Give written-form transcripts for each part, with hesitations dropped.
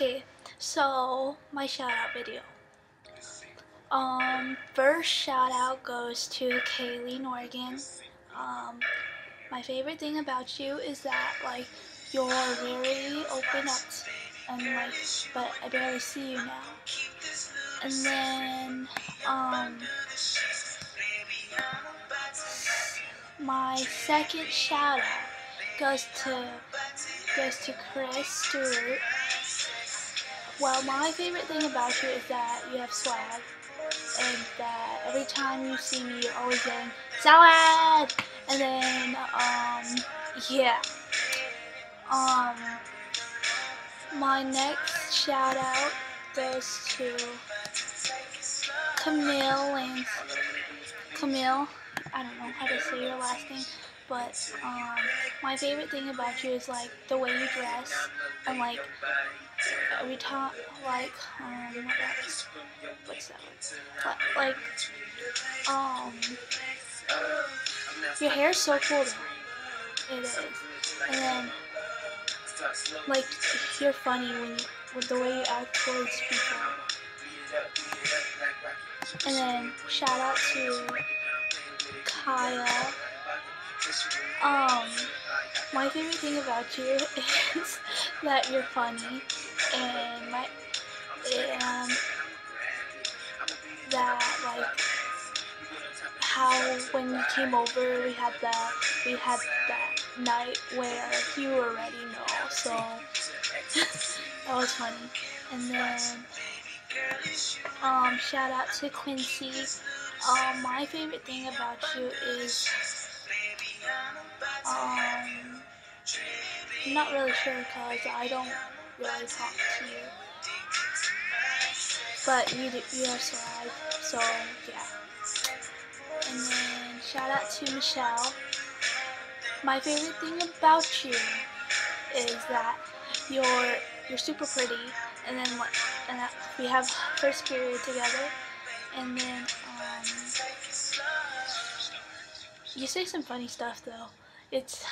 Okay, so my shout out video. First shout out goes to Kaylee Norgan. My favorite thing about you is that you're very open up and but I barely see you now. And then my second shout out goes to Chris Stewart. Well, my favorite thing about you is that you have swag, and that every time you see me, you're always yelling salad. And then yeah. My next shout out goes to Camille. I don't know how to say your last name, but my favorite thing about you is the way you dress, and every time what's that? Your hair's so cool though. It is. And then you're funny with the way you act towards people. And then shout out to Kaya. My favorite thing about you is that you're funny, and that how when you came over we had that night where you already know, so that was funny. And then shout out to Quincy. My favorite thing about you is I'm not really sure because I don't really talk to you, but you have swag, so yeah. And then shout out to Michelle. My favorite thing about you is that you're super pretty, and then we have first period together, and then you say some funny stuff though. It's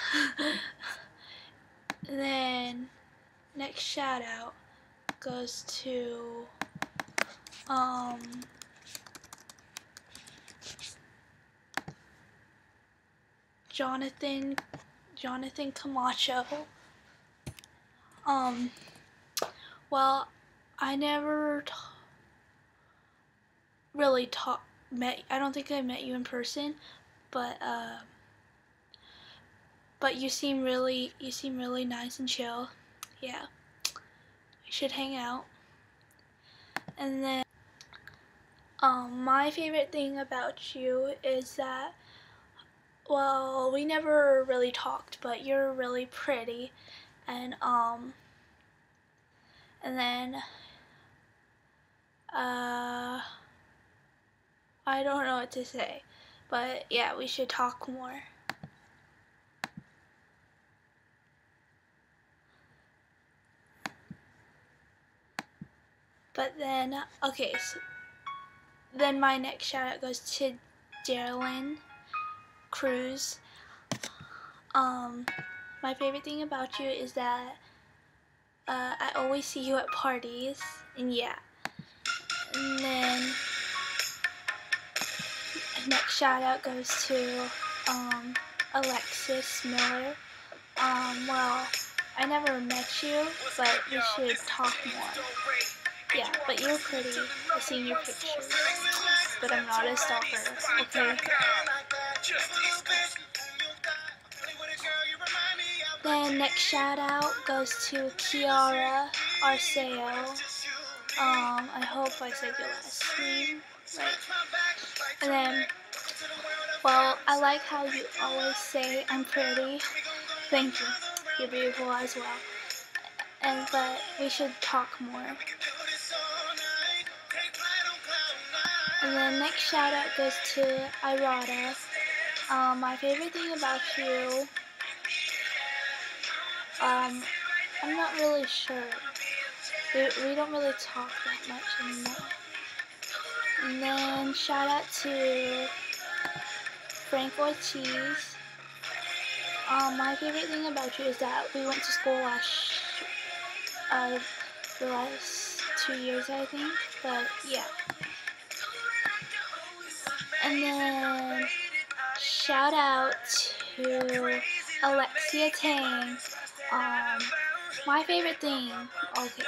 and then next shout out goes to Jonathan Camacho. Well, I never really I don't think I met you in person, but you seem really nice and chill. Yeah, we should hang out. And then my favorite thing about you is that, well, we never really talked, but you're really pretty, and then I don't know what to say, but yeah, we should talk more. But then, okay, so then my next shout out goes to Darylyn Cruz. My favorite thing about you is that I always see you at parties, and yeah. And then next shout out goes to Alexis Miller. Well, I never met you, but we should talk more. Yeah, but you're pretty. I've seen your pictures, but I'm not a stalker, okay? Then next shout out goes to Kiara Arceo. I hope I said your last name right. And then, well, I like how you always say I'm pretty. Thank you. You're beautiful as well. But we should talk more. And then next shout out goes to Irada. My favorite thing about you, I'm not really sure. We don't really talk that much anymore. And then shout out to Frank Ortiz. My favorite thing about you is that we went to school the last 2 years, I think. But yeah. And then shout out to Alexia Tang. My favorite thing. Okay.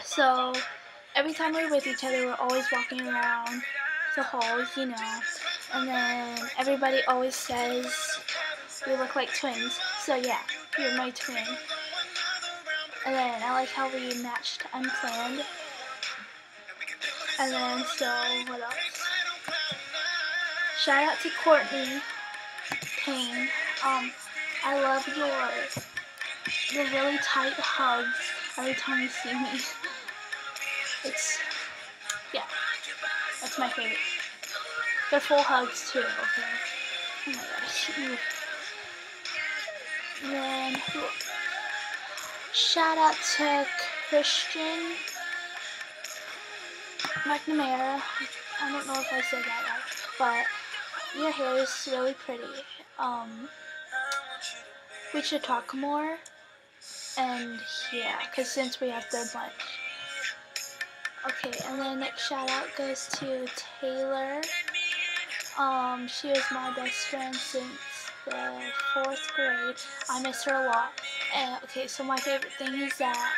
So every time we're with each other, we're always walking around the halls, you know. And then everybody always says we look like twins. So yeah, you're my twin. And then I like how we matched unplanned. And then so what else? Shout out to Courtney Payne. I love your really tight hugs every time you see me. It's yeah, that's my favorite. They're full hugs too. Okay. Oh my gosh. And then shout out to Christian McNamara. I don't know if I said that right, but your hair is really pretty. We should talk more. And yeah, because since we have third lunch. Okay, and then next shout out goes to Taylor. She was my best friend since the 4th grade. I miss her a lot. And okay, so my favorite thing is that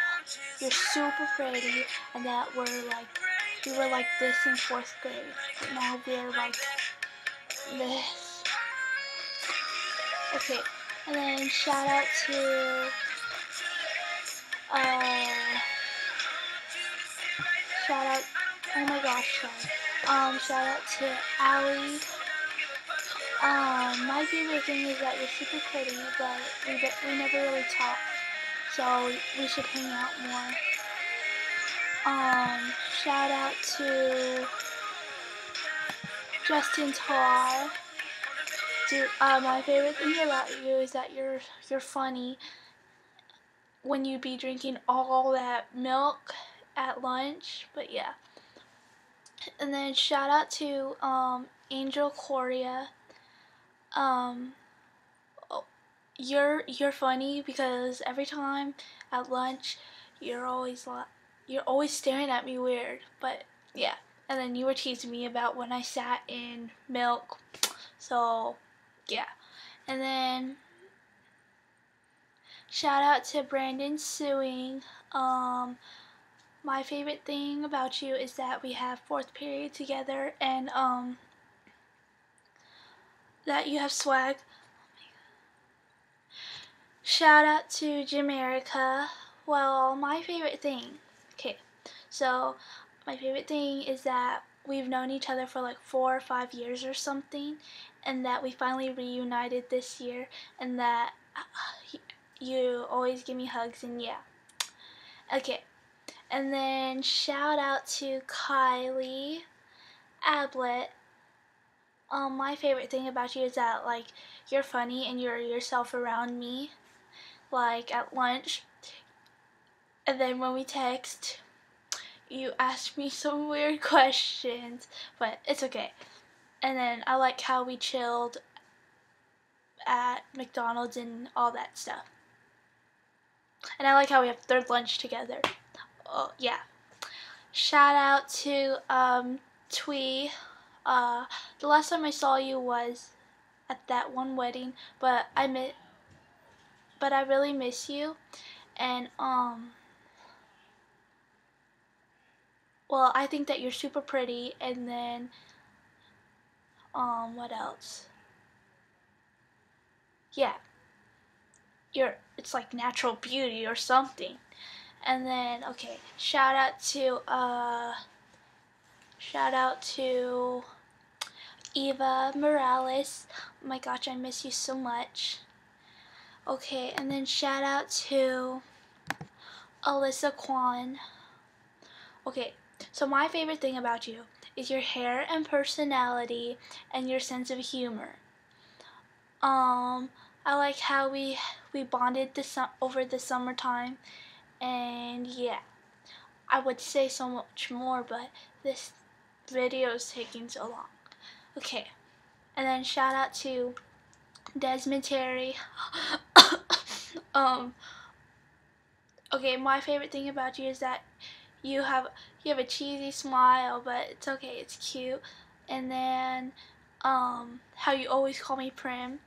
you're super pretty, and that we were like this in 4th grade. Now we're like this. Okay, and then shout out to oh my gosh, sorry. Shout out to Allie. My favorite thing is that you're super pretty, but we never really talk, so we should hang out more. Shout out to Justin Tar. Dude, my favorite thing about you is that you're funny when you be drinking all that milk at lunch, but yeah. And then shout out to Angel Coria. You're funny because every time at lunch you're always staring at me weird, but yeah. And then you were teasing me about when I sat in milk, so yeah. And then shout out to Brandon Suing. My favorite thing about you is that we have 4th period together, and that you have swag. Shout out to Jamaica. Well, my favorite thing. Okay, so my favorite thing is that we've known each other for like 4 or 5 years or something, and that we finally reunited this year, and that you always give me hugs, and yeah. Okay, and then shout out to Kylie Ablett. My favorite thing about you is that like you're funny and you're yourself around me, like at lunch, and then when we text, you ask me some weird questions, but it's okay. And then I like how we chilled at McDonald's and all that stuff. And I like how we have third lunch together. Oh yeah. Shout out to Twee. The last time I saw you was at that one wedding, but I really miss you. And well, I think that you're super pretty. And then what else? Yeah, it's like natural beauty or something. And then okay, shout out to Eva Morales. Oh my gosh, I miss you so much. Okay, and then shout out to Alyssa Kwan. Okay, so my favorite thing about you is your hair and personality and your sense of humor. I like how we bonded over the summertime, and yeah, I would say so much more, but this video is taking so long. Okay, and then shout out to Desmond Terry. Okay, my favorite thing about you is that you have a cheesy smile, but it's okay, it's cute. And then how you always call me Prim.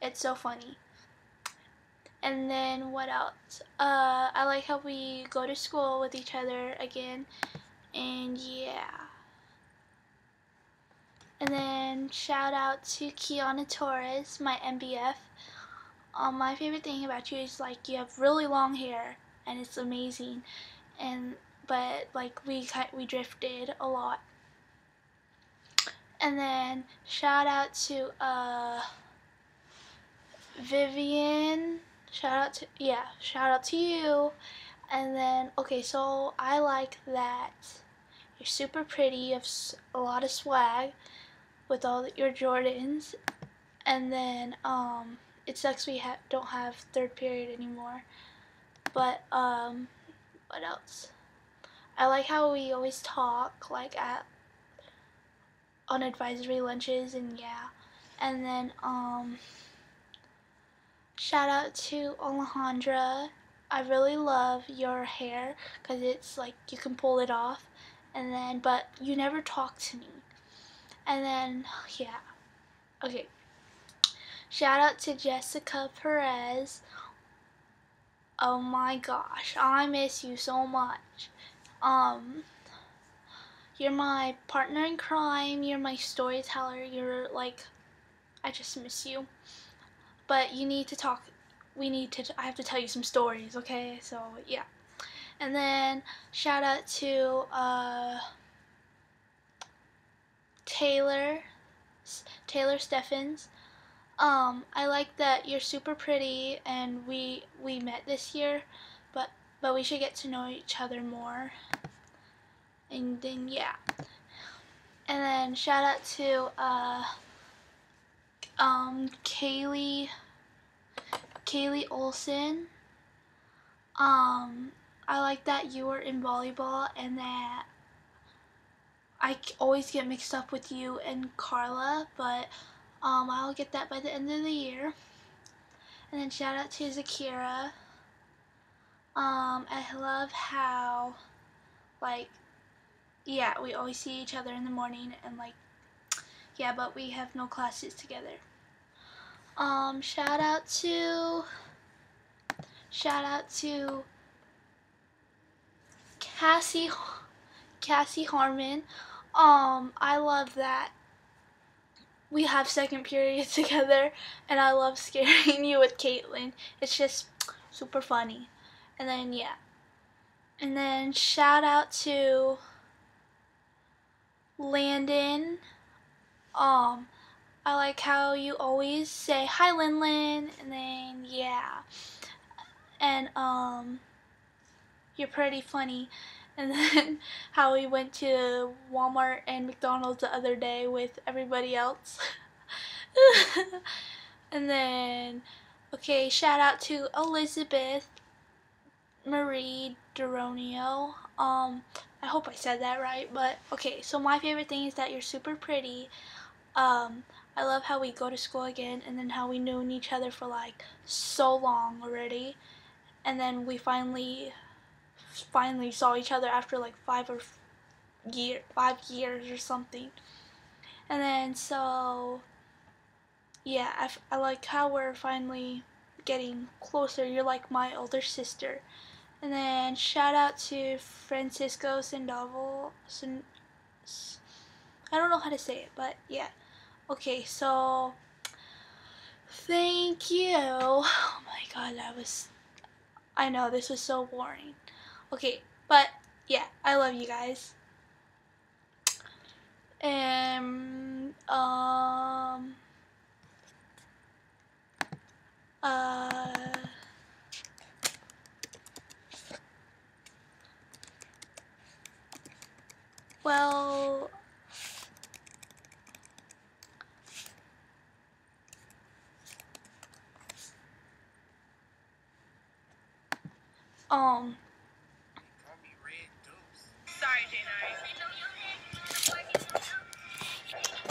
It's so funny. And then what else? I like how we go to school with each other again. And yeah. And then shout out to Kiana Torres, my MBF. My favorite thing about you is like you have really long hair and it's amazing. And but like we drifted a lot. And then shout out to Vivian. Shout out to you. And then okay, so I like that you're super pretty. You have a lot of swag with all your Jordans. And then it sucks we don't have third period anymore. But what else? I like how we always talk like on advisory lunches, and yeah. And then shout out to Alejandra. I really love your hair because it's like you can pull it off, and then but you never talk to me. And then yeah. Okay. Shout out to Jessica Perez. Oh my gosh, I miss you so much. You're my partner in crime, you're my storyteller, you're like, I just miss you. But you need to talk, I have to tell you some stories, okay? So, yeah. And then, shout out to, Taylor Steffens. I like that you're super pretty, and we met this year, but we should get to know each other more. And then yeah. And then shout out to Kaylee Olson. I like that you were in volleyball and that I always get mixed up with you and Carla, but I'll get that by the end of the year. And then shout out to Zakira. I love how like yeah, we always see each other in the morning and like yeah, but we have no classes together. Shout out to Cassie Harmon. I love that we have second period together, and I love scaring you with Caitlin. It's just super funny. And then yeah. And then shout out to Landon. I like how you always say hi Lin, and then yeah. And you're pretty funny. And then how we went to Walmart and McDonald's the other day with everybody else. And then okay, shout out to Elizabeth Marie Duronio. I hope I said that right, but okay, so my favorite thing is that you're super pretty. I love how we go to school again, and then how we known each other for like so long already, and then we finally saw each other after like 5 years or something. And then so yeah, I like how we're finally getting closer. You're like my older sister. And then shout out to Francisco Sandoval. I don't know how to say it, but yeah. Okay, so thank you. Oh my god, I know this was so boring. Okay, but yeah, I love you guys. And well,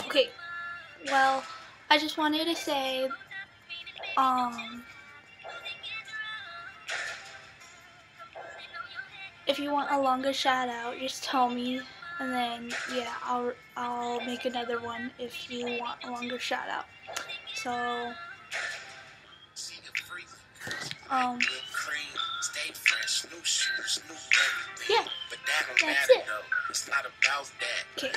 okay, well, I just wanted to say, if you want a longer shout out, just tell me, and then yeah, I'll make another one if you want a longer shout out. So yeah, that's it. Okay.